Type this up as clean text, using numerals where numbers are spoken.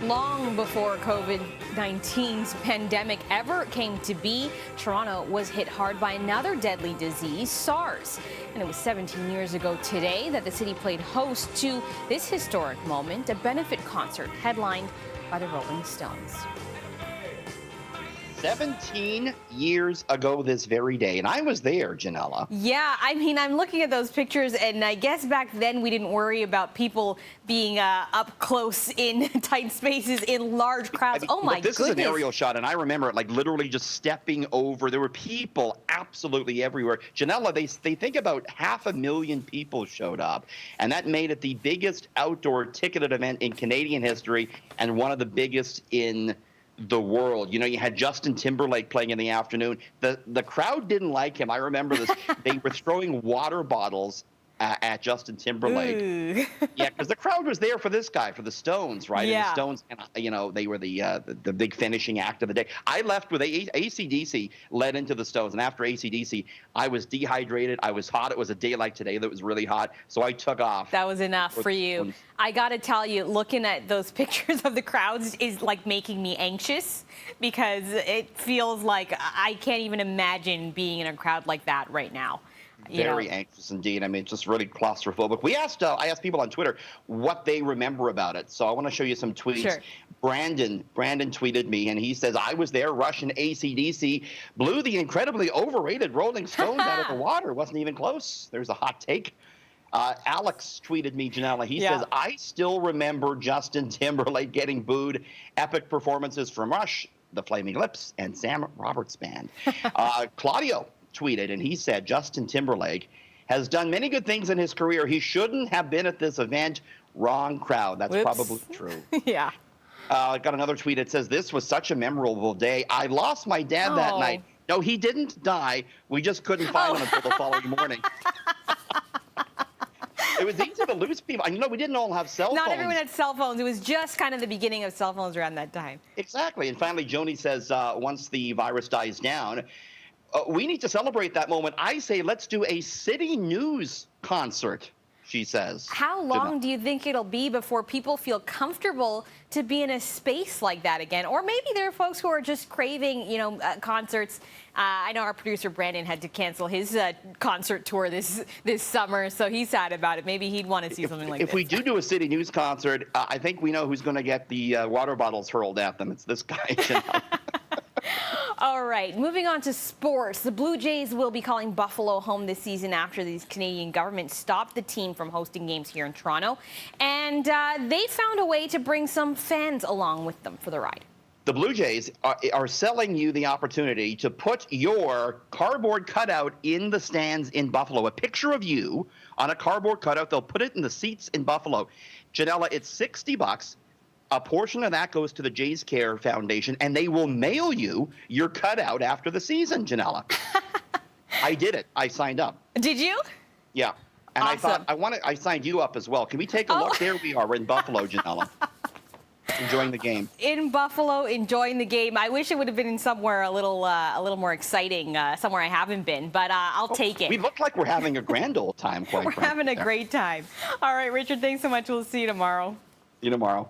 Long before COVID-19's pandemic ever came to be, Toronto was hit hard by another deadly disease, SARS. And it was 17 years ago today that the city played host to this historic moment, a benefit concert headlined by the Rolling Stones. 17 years ago this very day, and I was there, Ginella. Yeah, I mean, I'm looking at those pictures, and I guess back then we didn't worry about people being up close in tight spaces in large crowds. I mean, oh my this goodness. is an aerial shot, and I remember it like literally just stepping over. There were people absolutely everywhere. Ginella, they think about 500,000 people showed up, and that made it the biggest outdoor ticketed event in Canadian history and one of the biggest in the world. You know, you had Justin Timberlake playing in the afternoon. The crowd didn't like him. I remember this. They were throwing water bottles at Justin Timberlake. Yeah, because the crowd was there for this guy, for the Stones, right? Yeah. And the Stones, you know, they were the big finishing act of the day. I left with AC/DC, led into the Stones, and after AC/DC, I was dehydrated. I was hot. It was a day like today that was really hot, so I took off. That was enough for you. I got to tell you, looking at those pictures of the crowds is like making me anxious because it feels like I can't even imagine being in a crowd like that right now. Very anxious indeed. I mean, it's just really claustrophobic. I asked people on Twitter what they remember about it. So I want to show you some tweets. Sure. Brandon tweeted me, and he says, I was there. Russian AC/DC blew the incredibly overrated Rolling Stones out of the water. Wasn't even close. There's a hot take. Alex tweeted me, Ginella. He says, I still remember Justin Timberlake getting booed. Epic performances from Rush, the Flaming Lips, and Sam Roberts Band. Claudio tweeted, and he said, Justin Timberlake has done many good things in his career. He shouldn't have been at this event. Wrong crowd. That's probably true. Yeah. I got another tweet that says, this was such a memorable day. I lost my dad that night. No, he didn't die. We just couldn't find him until the following morning. It was easy to lose people. You know, we didn't all have cell phones. Not everyone had cell phones. It was just kind of the beginning of cell phones around that time. Exactly. And finally, Joni says, once the virus dies down, we need to celebrate that moment. I say let's do a city news concert, she says. How long do you think it'll be before people feel comfortable to be in a space like that again? Or maybe there are folks who are just craving, concerts. I know our producer Brandon had to cancel his concert tour this summer, so he's sad about it. Maybe he'd want to see something like this. If we do a city news concert, I think we know who's going to get the water bottles hurled at them. It's this guy. All right, moving on to sports. The Blue Jays will be calling Buffalo home this season after the Canadian government stopped the team from hosting games here in Toronto. And they found a way to bring some fans along with them for the ride. The Blue Jays are selling you the opportunity to put your cardboard cutout in the stands in Buffalo. A picture of you on a cardboard cutout. They'll put it in the seats in Buffalo. Ginella, it's $60. A portion of that goes to the Jays Care Foundation, and they will mail you your cutout after the season, Ginella. I did it. I signed up. Did you? Yeah. And awesome. I thought, I signed you up as well. Can we take a look? There we are. We're in Buffalo, Ginella. Enjoying the game. In Buffalo, enjoying the game. I wish it would have been in somewhere a little more exciting, somewhere I haven't been, but I'll take it. We look like we're having a grand old time, quite frankly. We're having a great time. All right, Richard, thanks so much. We'll see you tomorrow. See you tomorrow.